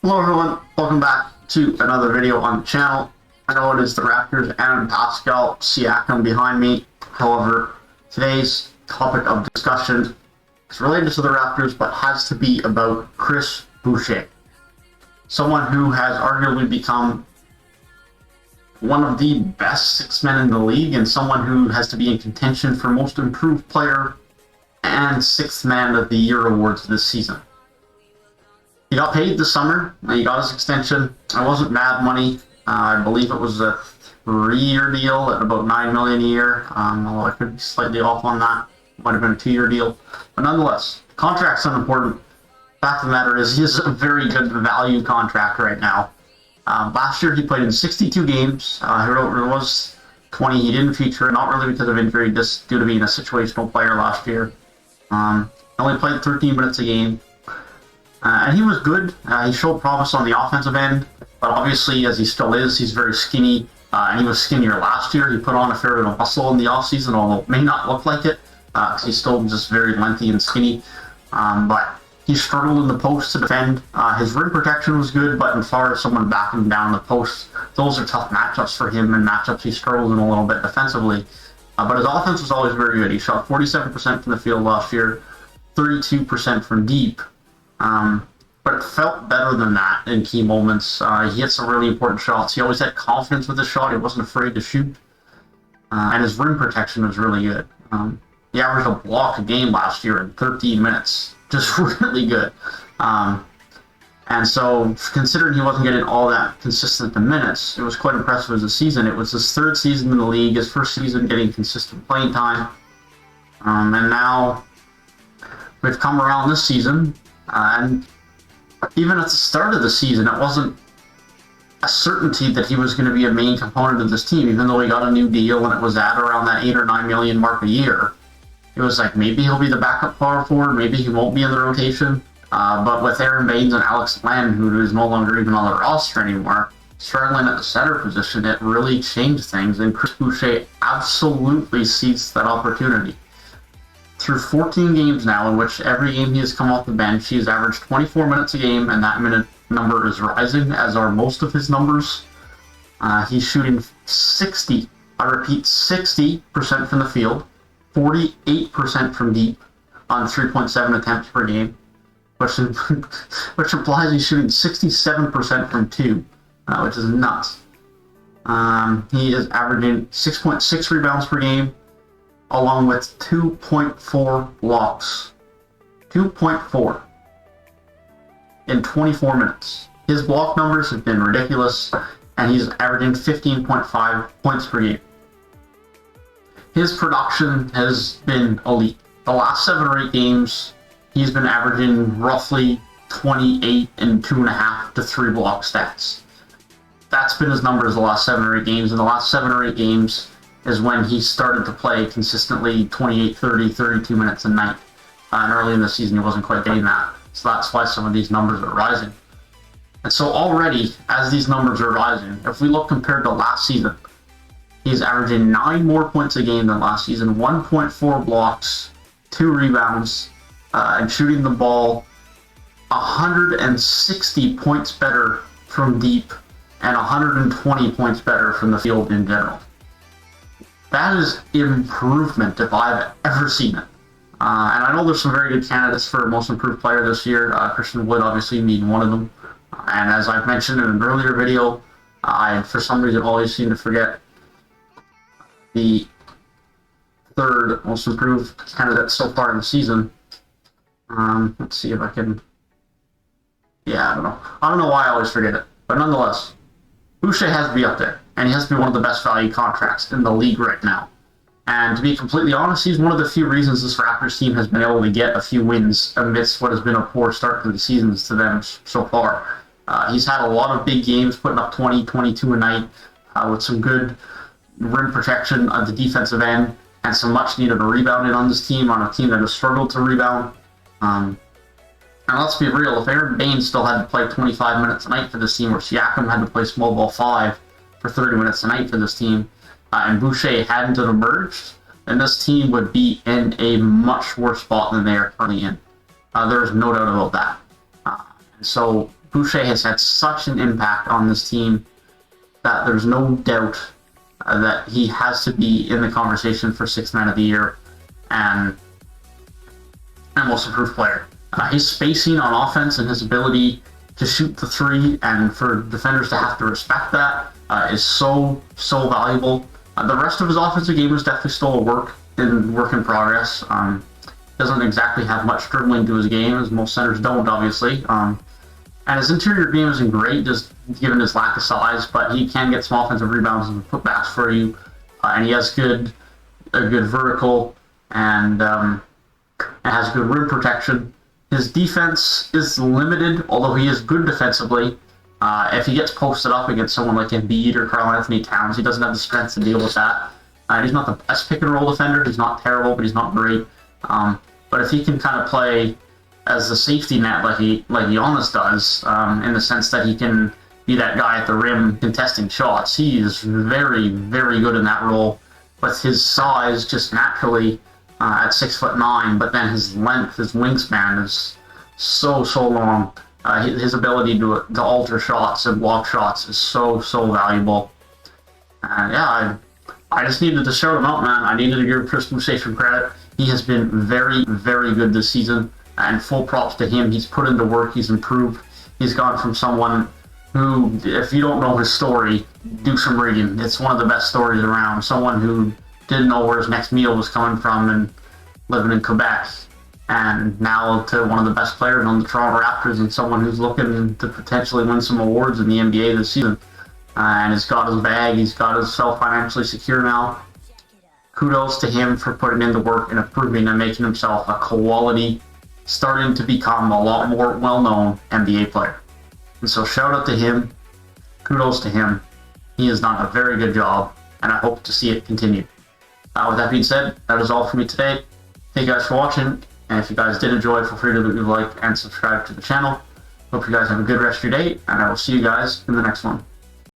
Hello everyone, welcome back to another video on the channel. I know it is the Raptors and Pascal Siakam behind me. However, today's topic of discussion is related to the Raptors, but has to be about Chris Boucher. Someone who has arguably become one of the best six men in the league, and someone who has to be in contention for most improved player and sixth man of the year awards this season. He got paid this summer. He got his extension. It wasn't bad money. I believe it was a 3-year deal at about $9 million a year. Although I could be slightly off on that. It might have been a 2-year deal. But nonetheless, contract's unimportant. Fact of the matter is, he has a very good value contract right now. Last year, he played in 62 games. There was 20 he didn't feature, not really because of injury, just due to being a situational player last year. Only played 13 minutes a game. And he was good. He showed promise on the offensive end, but obviously, as he still is, he's very skinny. And he was skinnier last year. He put on a fair bit of muscle in the offseason, although it may not look like it, because he's still just very lengthy and skinny. But he struggled in the post to defend. His rim protection was good, but as far as someone backing him down the post, those are tough matchups for him, and matchups he struggled in a little bit defensively. But his offense was always very good. He shot 47% from the field last year, 32% from deep. But it felt better than that in key moments. He hit some really important shots. He always had confidence with his shot. He wasn't afraid to shoot. And his rim protection was really good. He averaged a block a game last year in 13 minutes. Just really good. And so, considering he wasn't getting all that consistent in minutes, it was quite impressive as a season. It was his third season in the league, his first season getting consistent playing time. And now, we've come around this season, and even at the start of the season, it wasn't a certainty that he was going to be a main component of this team, even though he got a new deal and it was at around that $8 or $9 million mark a year. It was like, maybe he'll be the backup power forward, maybe he won't be in the rotation. But with Aaron Baines and Alex Len, who is no longer even on the roster anymore, struggling at the center position, it really changed things, and Chris Boucher absolutely seized that opportunity. Through 14 games now, in which every game he has come off the bench, he has averaged 24 minutes a game, and that minute number is rising, as are most of his numbers. He's shooting 60% from the field, 48% from deep on 3.7 attempts per game, which implies he's shooting 67% from two, which is nuts. He is averaging 6.6 rebounds per game, along with 2.4 blocks. 2.4 in 24 minutes. His block numbers have been ridiculous, and he's averaging 15.5 points per game. His production has been elite. The last 7 or 8 games, he's been averaging roughly 28 and 2.5 to 3 block stats. That's been his numbers the last 7 or 8 games. In the last 7 or 8 games is when he started to play consistently 28, 30, 32 minutes a night. And early in the season, he wasn't quite getting that. So that's why some of these numbers are rising. And so already, as these numbers are rising, if we look compared to last season, he's averaging 9 more points a game than last season, 1.4 blocks, 2 rebounds, and shooting the ball 160 points better from deep and 120 points better from the field in general. That is improvement if I've ever seen it. And I know there's some very good candidates for most improved player this year. Christian Wood obviously being one of them. And as I've mentioned in an earlier video, I for some reason always seem to forget the third most improved candidate so far in the season. Let's see if I can... Yeah, I don't know. I don't know why I always forget it. But nonetheless, Boucher has to be up there. And he has to be one of the best value contracts in the league right now. And to be completely honest, he's one of the few reasons this Raptors team has been able to get a few wins amidst what has been a poor start to the seasons to them so far. He's had a lot of big games, putting up 20, 22 a night, with some good rim protection at the defensive end, and some much-needed rebounding on this team, on a team that has struggled to rebound. And let's be real, if Aaron Baines still had to play 25 minutes a night for this team, or Siakam had to play small ball 5 for 30 minutes a night for this team, and Boucher hadn't emerged, then this team would be in a much worse spot than they are currently in. There is no doubt about that. And so Boucher has had such an impact on this team that there's no doubt that he has to be in the conversation for 6th Man of the Year and most improved player. His spacing on offense and his ability to shoot the three, and for defenders to have to respect that, is so valuable. The rest of his offensive game is definitely still a work in progress. Doesn't exactly have much dribbling to his game, as most centers don't, obviously. And his interior game isn't great, just given his lack of size, but he can get some offensive rebounds and putbacks for you. And he has a good vertical and has good rim protection. His defense is limited, although he is good defensively. If he gets posted up against someone like Embiid or Karl-Anthony Towns, he doesn't have the strength to deal with that. He's not the best pick-and-roll defender. He's not terrible, but he's not great. But if he can kind of play as the safety net like Giannis does, in the sense that he can be that guy at the rim contesting shots, he is very, very good in that role. With his size just naturally at 6'9", but then his length, his wingspan is so long. His ability to alter shots and block shots is so valuable. And yeah, I just needed to shout him out, man. I needed to give Chris Boucher some credit. He has been very, very good this season, and full props to him. He's put into work, he's improved. He's gone from someone who, if you don't know his story, do some reading. It's one of the best stories around. Someone who didn't know where his next meal was coming from and living in Quebec, and now to one of the best players on the Toronto Raptors, and someone who's looking to potentially win some awards in the NBA this season. And he's got his bag, he's got himself financially secure now. Kudos to him for putting in the work and improving and making himself a quality, starting to become a lot more well-known NBA player. And so shout out to him, kudos to him. He has done a very good job, and I hope to see it continue. With that being said, that is all for me today. Thank you guys for watching, and if you guys did enjoy, feel free to leave a like and subscribe to the channel. Hope you guys have a good rest of your day, and I will see you guys in the next one.